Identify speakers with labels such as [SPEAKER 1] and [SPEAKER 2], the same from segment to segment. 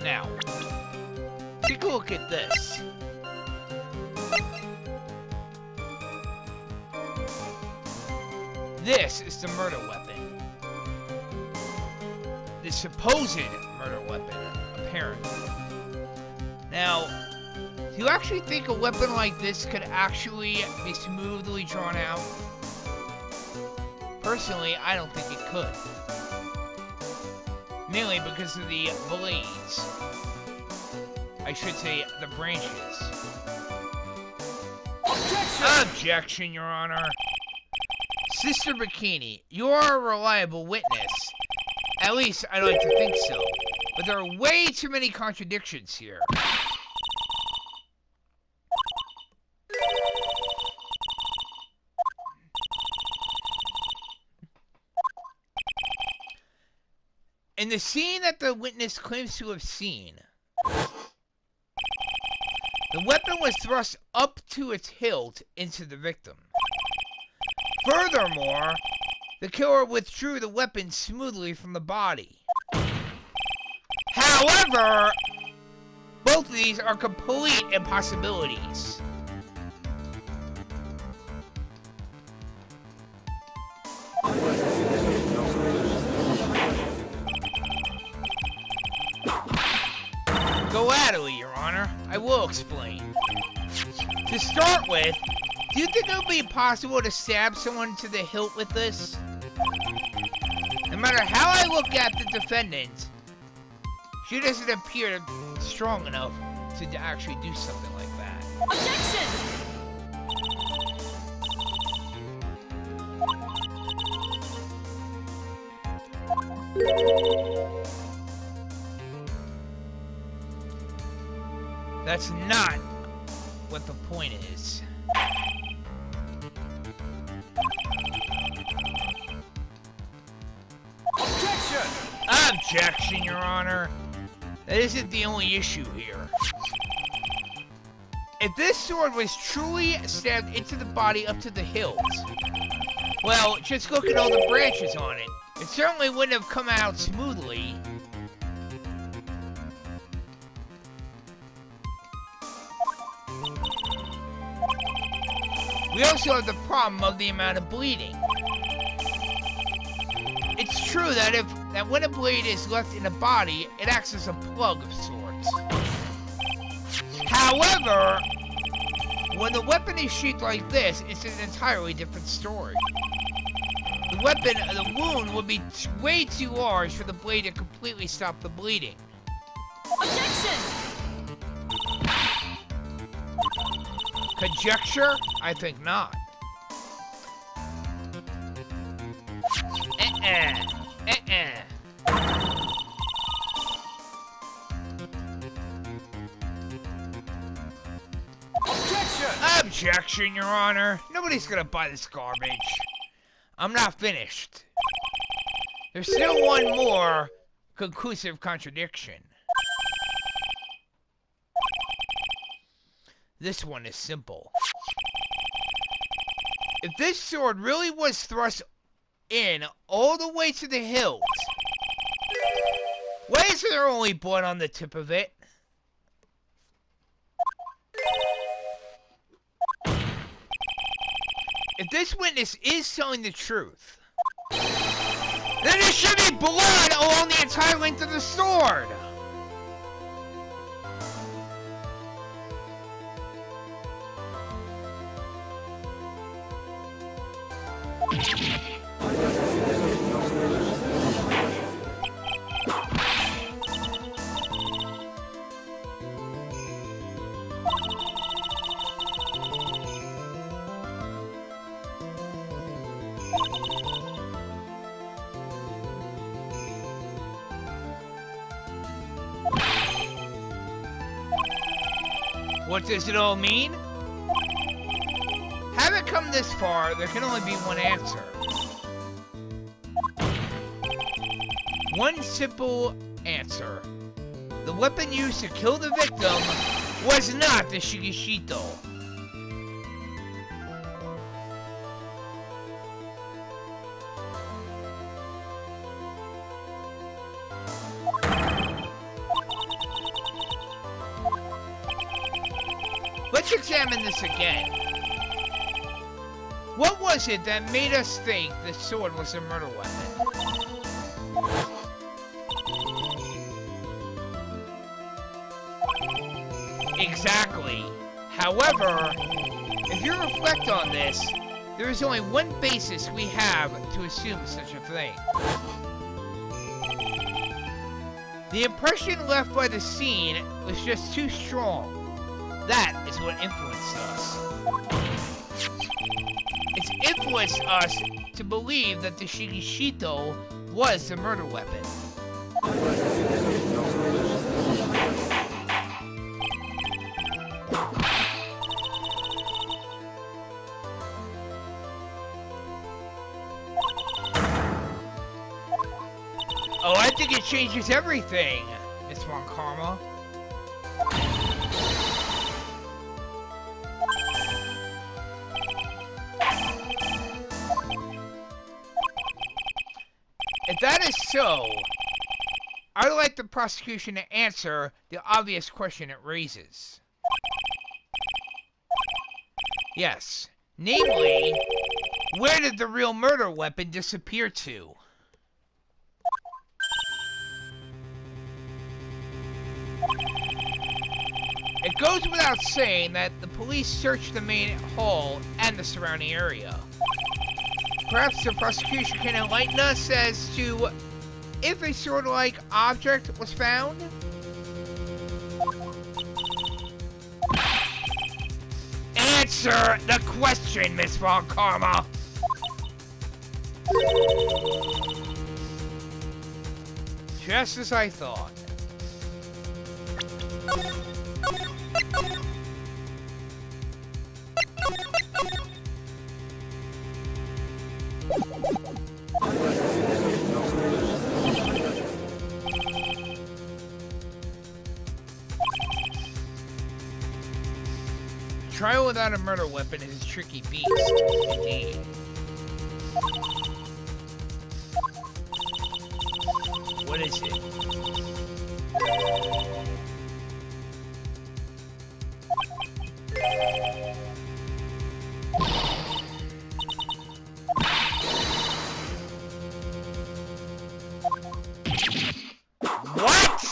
[SPEAKER 1] Now, take a look at this. This is the murder weapon. The supposed murder weapon, apparently. Now, do you actually think a weapon like this could actually be smoothly drawn out? Personally, I don't think it could. Mainly because of the blades. I should say, the branches. Objection, Your Honor. Sister Bikini, you are a reliable witness. At least, I like to think so. But there are way too many contradictions here. In the scene that the witness claims to have seen, the weapon was thrust up to its hilt into the victim. Furthermore, the killer withdrew the weapon smoothly from the body. However, both of these are complete impossibilities. Go at it, Your Honor. I will explain. To start with, do you think it would be possible to stab someone to the hilt with this? No matter how I look at the defendant, she doesn't appear strong enough to actually do something like that.
[SPEAKER 2] Objection!
[SPEAKER 1] That's not what the point is.
[SPEAKER 2] Objection!
[SPEAKER 1] Objection, Your Honor. That isn't the only issue here. If this sword was truly stabbed into the body up to the hilt, well, just look at all the branches on it. It certainly wouldn't have come out smoothly. We also have the problem of the amount of bleeding. It's true that when a blade is left in a body, it acts as a plug of sorts. However, when the weapon is sheathed like this, it's an entirely different story. The wound would be way too large for the blade to completely stop the bleeding.
[SPEAKER 2] Objection!
[SPEAKER 1] Conjecture? I think not.
[SPEAKER 2] Objection!
[SPEAKER 1] Objection, Your Honor. Nobody's gonna buy this garbage. I'm not finished. There's still one more conclusive contradiction. This one is simple. If this sword really was thrust in all the way to the hilt, why is there only blood on the tip of it? If this witness is telling the truth, then there should be blood along the entire length of the sword! What does it all mean? Having come this far, there can only be one answer. One simple answer. The weapon used to kill the victim was not the Shigeshito. let's examine this again. What was it that made us think the sword was a murder weapon? Exactly. However, if you reflect on this, there is only one basis we have to assume such a thing. The impression left by the scene was just too strong. That is what influenced us. It's influenced us to believe that the Shigishito was the murder weapon. Oh, I think it changes everything, Miss Von Karma. If that is so, I'd like the prosecution to answer the obvious question it raises. Yes, namely, where did the real murder weapon disappear to? It goes without saying that the police searched the main hall and the surrounding area. Perhaps the prosecution can enlighten us as to if a sword-like object was found? Answer the question, Miss Von Karma! Just as I thought. Trial without a murder weapon is a tricky beast, indeed. What is it? What?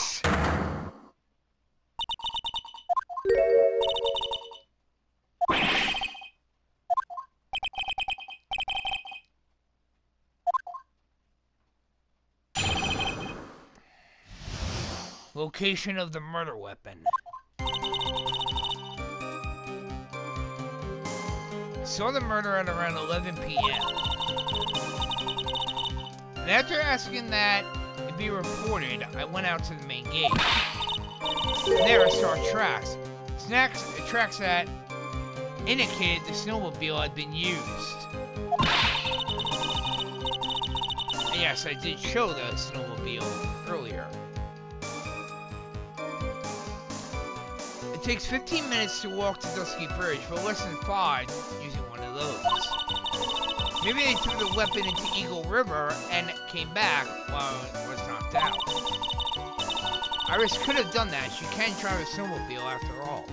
[SPEAKER 1] Location of the murder weapon. Saw the murder at around 11 p.m. And after asking that it be reported, I went out to the main gate. And there I saw tracks. Tracks that indicated the snowmobile had been used. And yes, I did show the snowmobile earlier. It takes 15 minutes to walk to Dusky Bridge, but less than 5 using one of those. Maybe they threw the weapon into Eagle River and came back while it was knocked out. Iris could have done that. She can drive a snowmobile after all.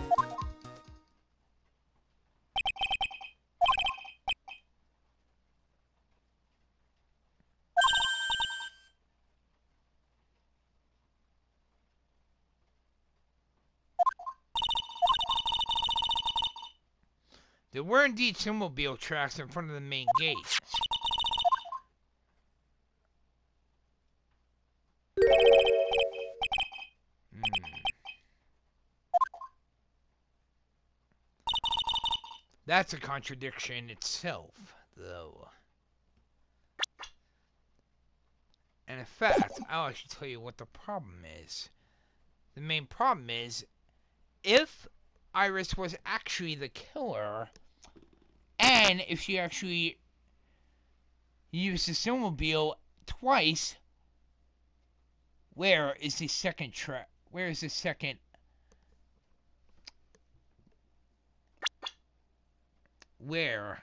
[SPEAKER 1] There were indeed snowmobile tracks in front of the main gate. That's a contradiction itself, though. And in fact, I'll actually tell you what the problem is. The main problem is, if Iris was actually the killer, and if she actually used the snowmobile twice, where is the second track? Where is the second? Where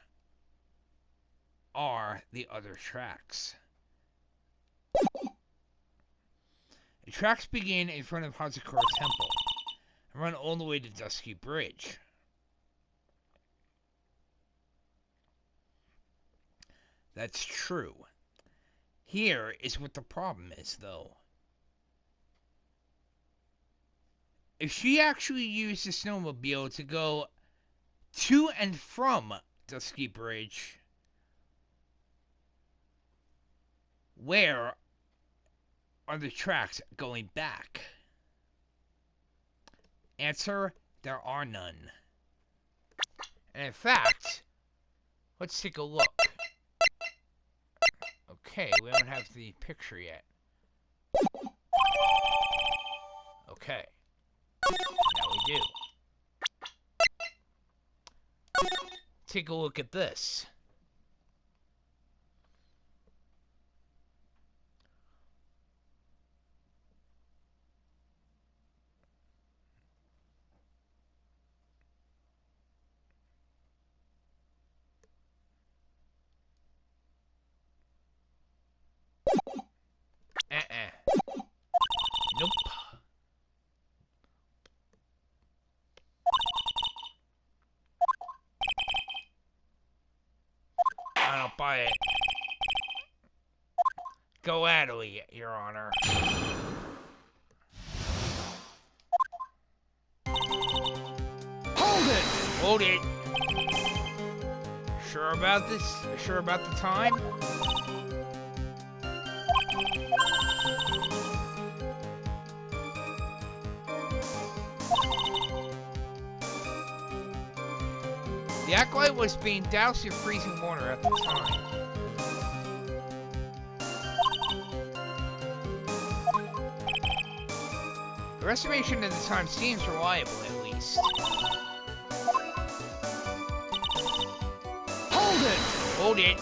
[SPEAKER 1] are the other tracks? The tracks begin in front of Hazakura Temple and run all the way to Dusky Bridge. That's true. Here is what the problem is, though. If she actually used the snowmobile to go to and from Dusky Bridge, where are the tracks going back? Answer, there are none. And in fact, let's take a look. Okay, we don't have the picture yet. Okay. Now we do. Take a look at this. Nope. I don't buy it. Go Adderley, Your Honor.
[SPEAKER 2] Hold it!
[SPEAKER 1] Hold it. Sure about this? Sure about the time? The acolyte was being doused in freezing water at the time. Your estimation of the time seems reliable, at least.
[SPEAKER 2] Hold it!
[SPEAKER 1] Hold it.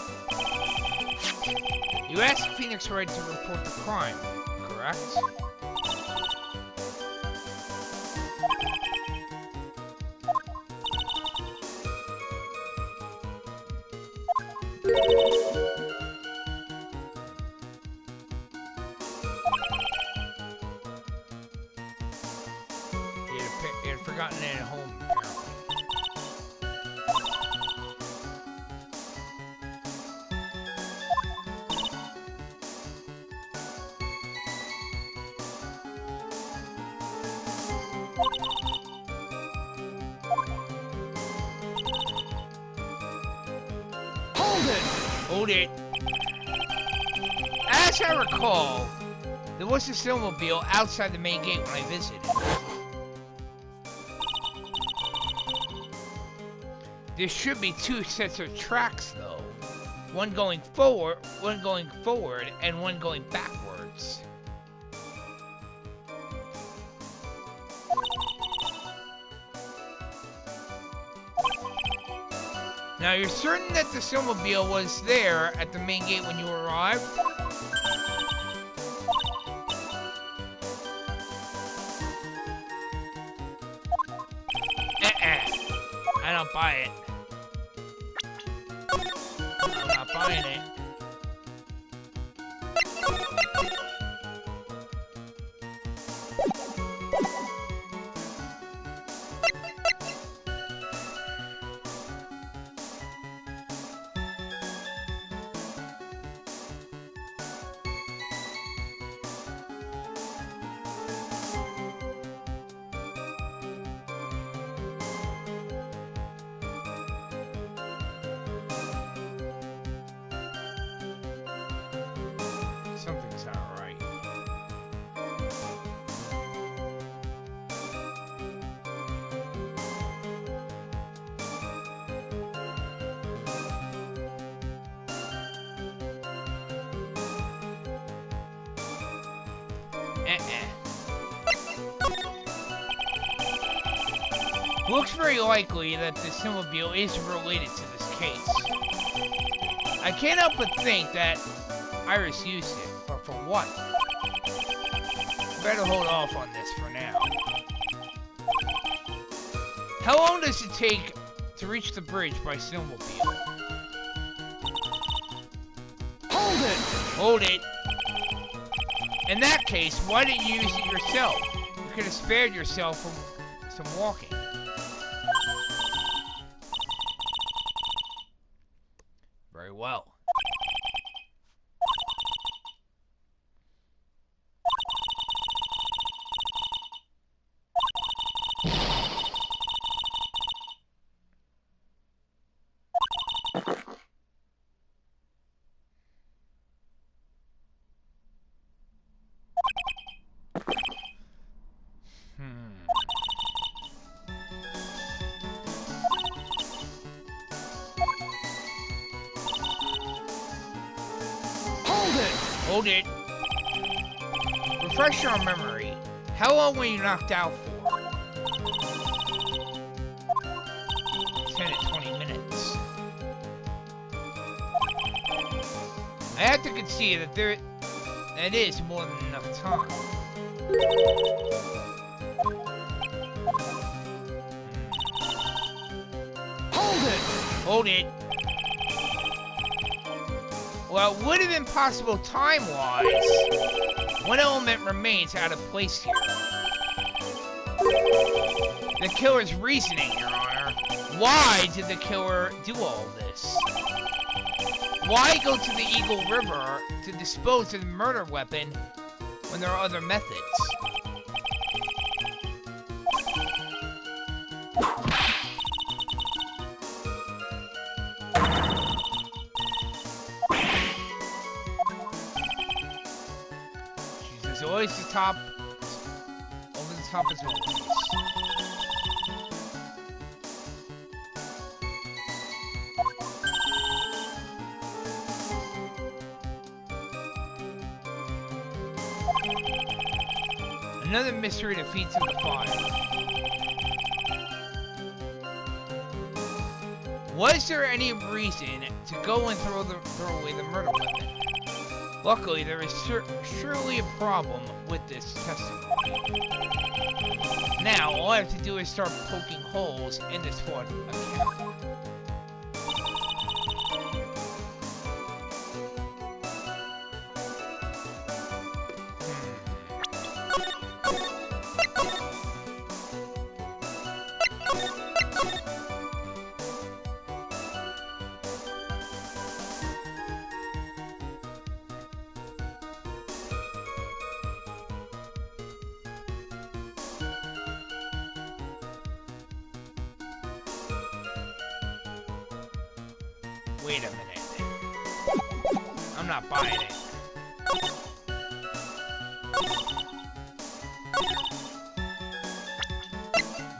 [SPEAKER 1] You asked Phoenix Wright to report the crime, correct? He had forgotten it at home, apparently.
[SPEAKER 2] Hold it!
[SPEAKER 1] Hold it. As I recall, there was a snowmobile outside the main gate when I visited. There should be two sets of tracks, though. One going forward, and one going backwards. Now, you're certain that the snowmobile was there at the main gate when you arrived? I don't buy it. I'm not buying it. Something's not right. Looks very likely that the snowmobile is related to this case. I can't help but think that Iris used it, but for what? Better hold off on this for now. How long does it take to reach the bridge by snowmobile?
[SPEAKER 2] Hold it!
[SPEAKER 1] Hold it. In that case, why didn't you use it yourself? You could have spared yourself from some walking. Very well. Hold it. Refresh your memory. How long were you knocked out for? 10 to 20 minutes. I have to concede that that is more than enough time.
[SPEAKER 2] Hold it!
[SPEAKER 1] Hold it. Well, it would have been possible time-wise. One element remains out of place here. The killer's reasoning, Your Honor. Why did the killer do all this? Why go to the Eagle River to dispose of the murder weapon when there are other methods? There's always the top. Over the top as always. Another mystery that feeds into the fire. Was there any reason to go and throw away the murder weapon? Luckily, there is surely a problem with this testimony. Now, all I have to do is start poking holes in this fraud account. Wait a minute. I'm not buying it.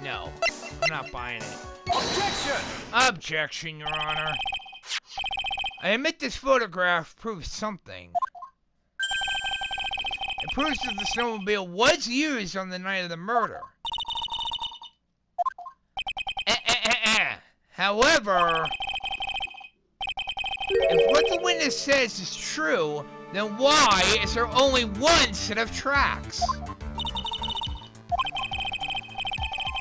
[SPEAKER 1] No, I'm not buying it.
[SPEAKER 2] Objection!
[SPEAKER 1] Objection, Your Honor. I admit this photograph proves something. It proves that the snowmobile was used on the night of the murder. However, if what the witness says is true, then why is there only one set of tracks?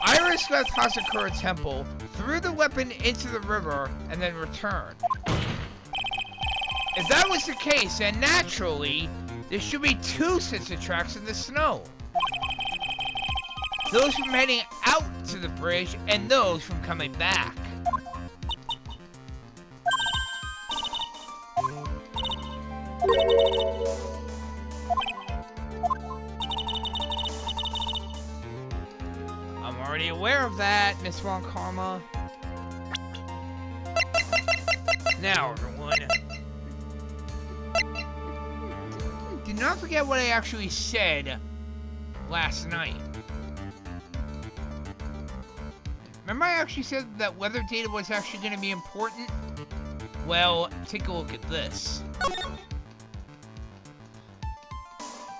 [SPEAKER 1] Iris left Hasakura Temple, threw the weapon into the river, and then returned. If that was the case, then naturally, there should be two sets of tracks in the snow. Those from heading out to the bridge, and those from coming back. I'm already aware of that, Miss Von Karma. Now, everyone. Do not forget what I actually said last night. Remember I actually said that weather data was actually going to be important? Well, take a look at this.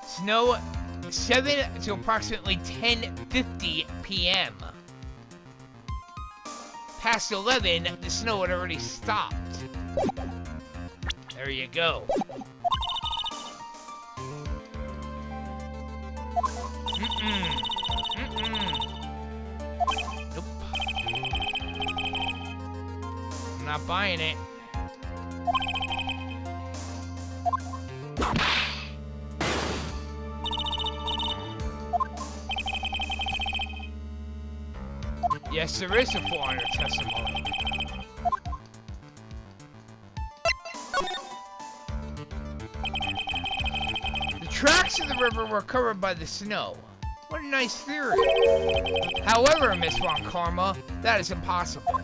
[SPEAKER 1] Snow 7 to approximately 10:50 p.m. Past 11, the snow had already stopped. There you go. Nope. I'm not buying it. Yes, there is a foreigner testimony. The tracks of the river were covered by the snow. What a nice theory. However, Miss Von Karma, that is impossible.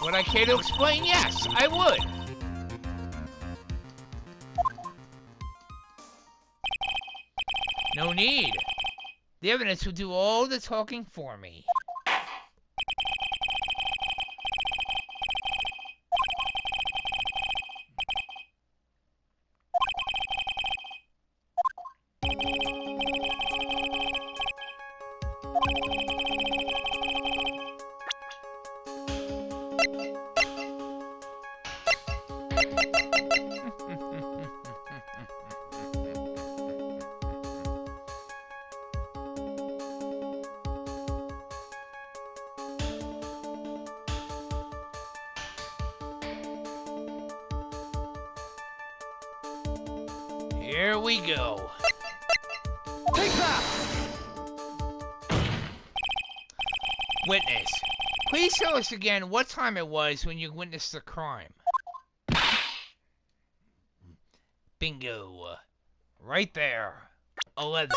[SPEAKER 1] Would I care to explain? Yes, I would. No need. The evidence will do all the talking for me. Here we go.
[SPEAKER 2] Take that!
[SPEAKER 1] Witness, please tell us again what time it was when you witnessed the crime. Bingo. Right there. 11.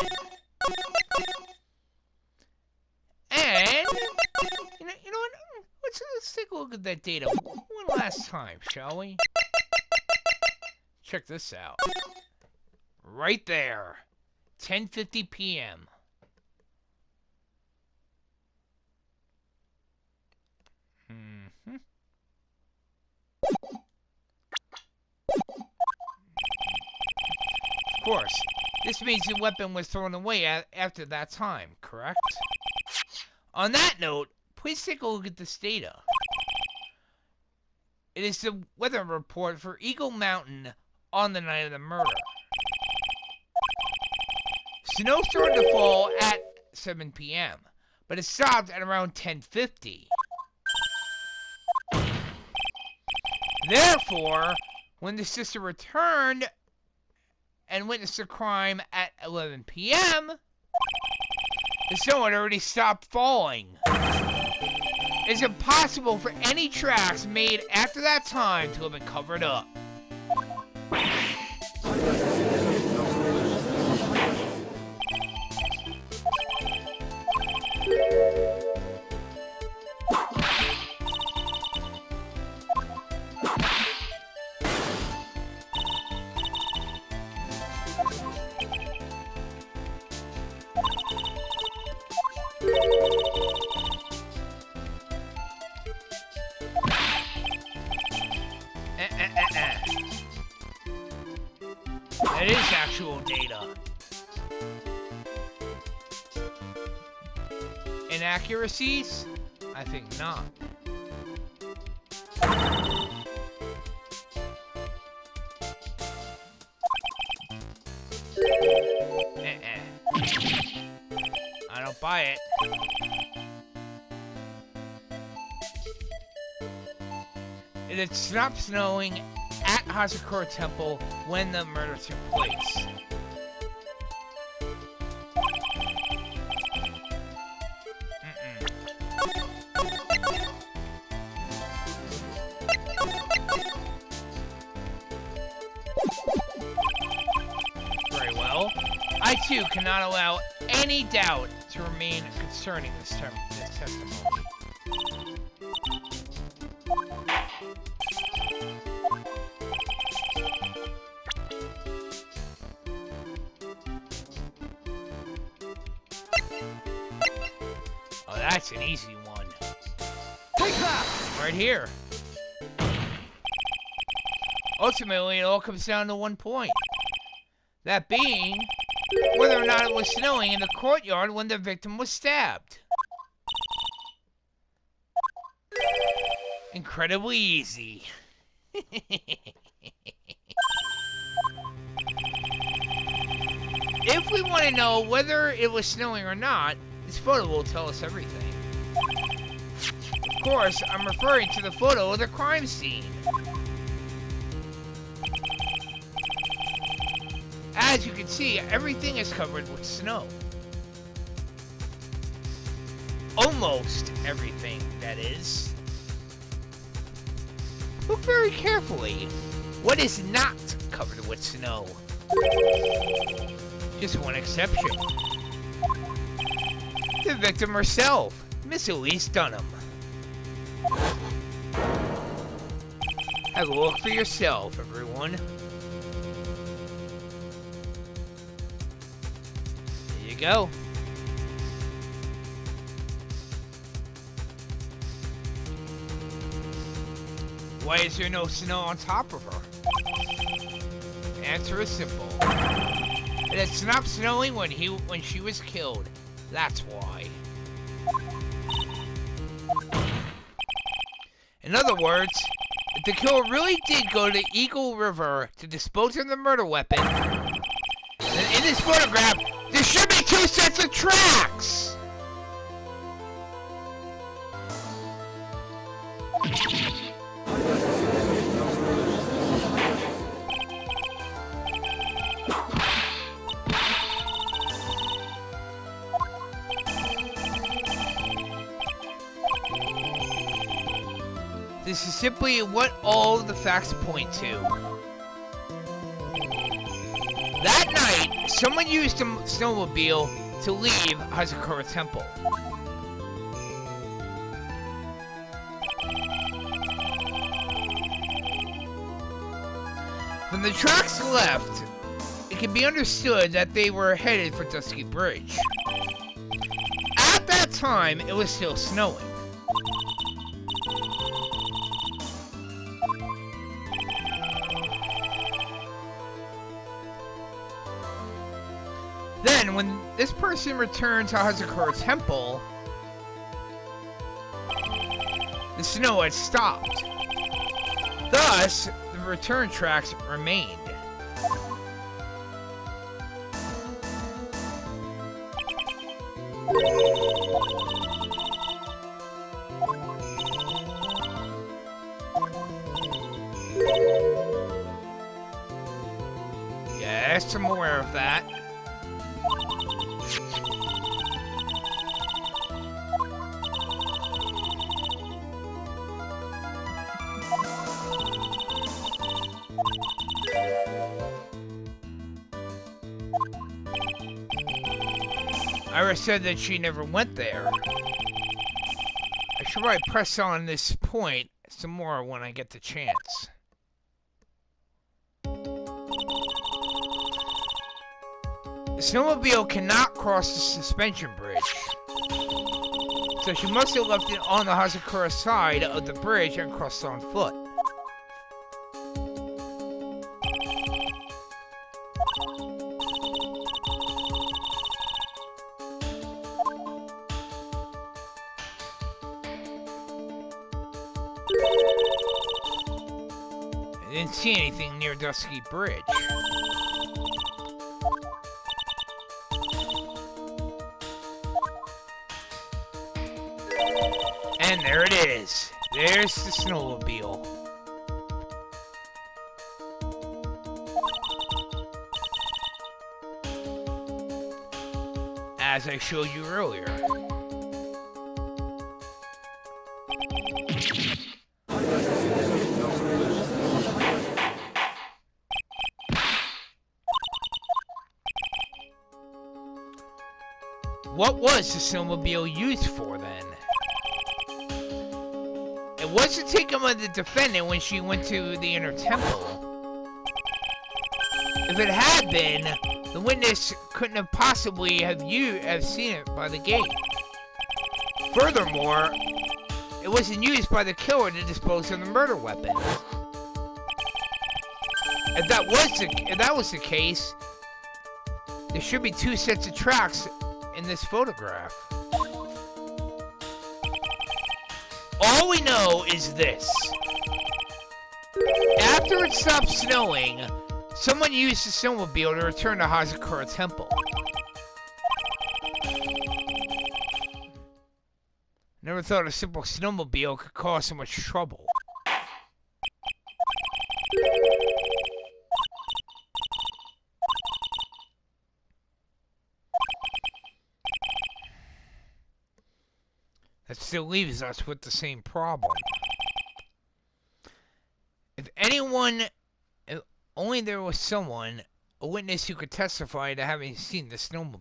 [SPEAKER 1] And, you know what? Let's take a look at that data one last time, shall we? Check this out. Right there. 10:50 p.m. Of course, this means the weapon was thrown away after that time, correct? On that note, please take a look at this data. It is the weather report for Eagle Mountain on the night of the murder. Snow started to fall at 7 p.m., but it stopped at around 10:50. Therefore, when the sister returned and witnessed the crime at 11 p.m., the snow had already stopped falling. It's impossible for any tracks made after that time to have been covered up. That is actual data. Inaccuracies? I think not. I don't buy it. It had stopped snowing at Hazakura Temple when the murder took place. Very well. I too cannot allow any doubt to remain concerning this testimony. Oh, that's an easy one.
[SPEAKER 2] Take that!
[SPEAKER 1] Right here. Ultimately, it all comes down to one point. That being, whether or not it was snowing in the courtyard when the victim was stabbed. Incredibly easy. If we want to know whether it was snowing or not, this photo will tell us everything. Of course, I'm referring to the photo of the crime scene. As you can see, everything is covered with snow. Almost everything, that is. Look very carefully. What is not covered with snow? Just one exception. The victim herself, Miss Elise Dunham. Have a look for yourself, everyone. There you go. Why is there no snow on top of her? Answer is simple. It had stopped snowing when she was killed. That's why. In other words, if the killer really did go to Eagle River to dispose of the murder weapon, then in this photograph, there should be 2 sets of tracks! This is simply what all the facts point to. That night, someone used a snowmobile to leave Hazakura Temple. When the tracks left, it can be understood that they were headed for Dusky Bridge. At that time, it was still snowing. Then, when this person returned to Hazakura Temple, the snow had stopped. Thus, the return tracks remained. Yes, I'm aware of that. Ira said that she never went there. I should probably press on this point some more when I get the chance. The snowmobile cannot cross the suspension bridge, so she must have left it on the Hazakura side of the bridge and crossed on foot. I didn't see anything near Dusky Bridge. And there it is. There's the snowmobile. As I showed you earlier. What was the snowmobile used for then? It was to take him as the defendant when she went to the inner temple. If it had been, the witness couldn't have possibly have seen it by the gate. Furthermore, it wasn't used by the killer to dispose of the murder weapon. If that was the case, there should be 2 sets of tracks in this photograph. All we know is this. After it stopped snowing, someone used the snowmobile to return to Hazakura Temple. Never thought a simple snowmobile could cause so much trouble. That still leaves us with the same problem. If only there was someone, a witness who could testify to having seen the snowmobile.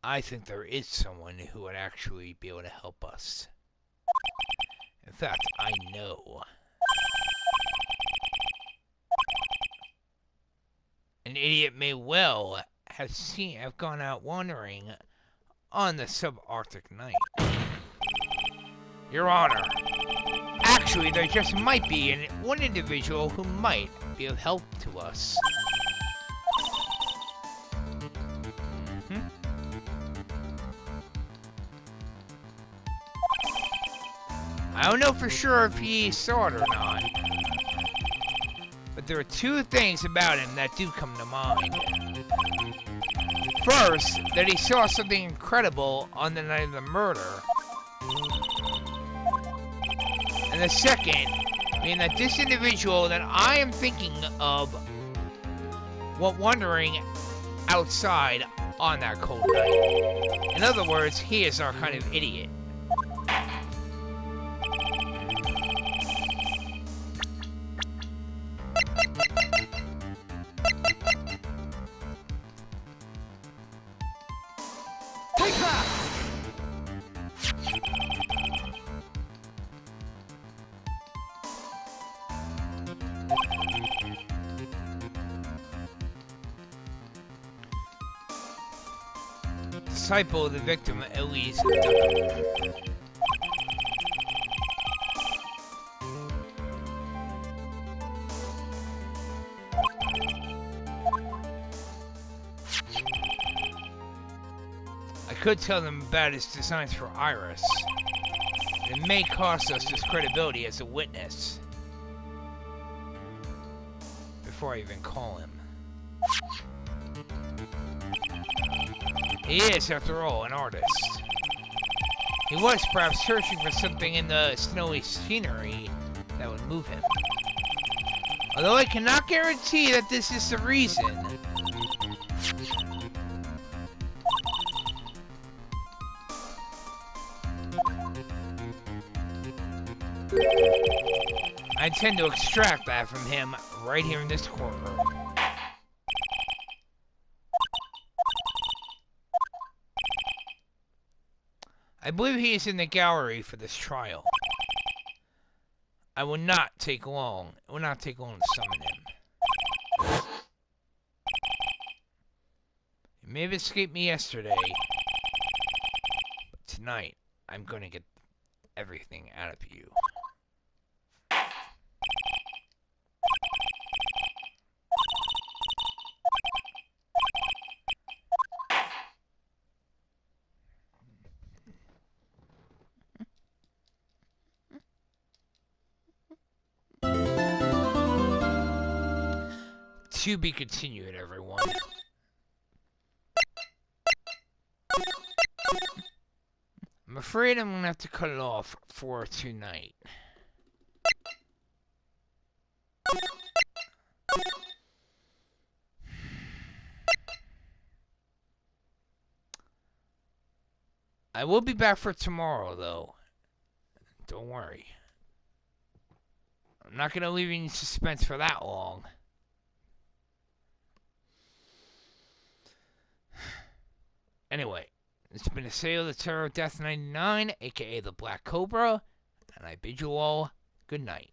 [SPEAKER 1] I think there is someone who would actually be able to help us. In fact, I know. An idiot may well have gone out wandering on the subarctic night. Your Honor, actually, there just might be one individual who might be of help to us. I don't know for sure if he saw it or not, but there are two things about him that do come to mind. First, that he saw something incredible on the night of the murder. And the second, being that this individual that I am thinking of went wandering outside on that cold night. In other words, he is our kind of idiot.
[SPEAKER 2] Take that!
[SPEAKER 1] Disciple of the victim, Elise. I could tell them about his designs for Iris. It may cost us his credibility as a witness. Before I even call him. He is, after all, an artist. He was perhaps searching for something in the snowy scenery that would move him. Although I cannot guarantee that this is the reason. I intend to extract that from him right here in this courtroom. I believe he is in the gallery for this trial. It will not take long to summon him. He may have escaped me yesterday, but tonight I'm going to get everything out of you. To be continued, everyone. I'm afraid I'm gonna have to cut it off for tonight. I will be back for tomorrow, though. Don't worry. I'm not gonna leave you in suspense for that long. Anyway, it's been a Sale of the Terror of Death 99, aka the Black Cobra, and I bid you all good night.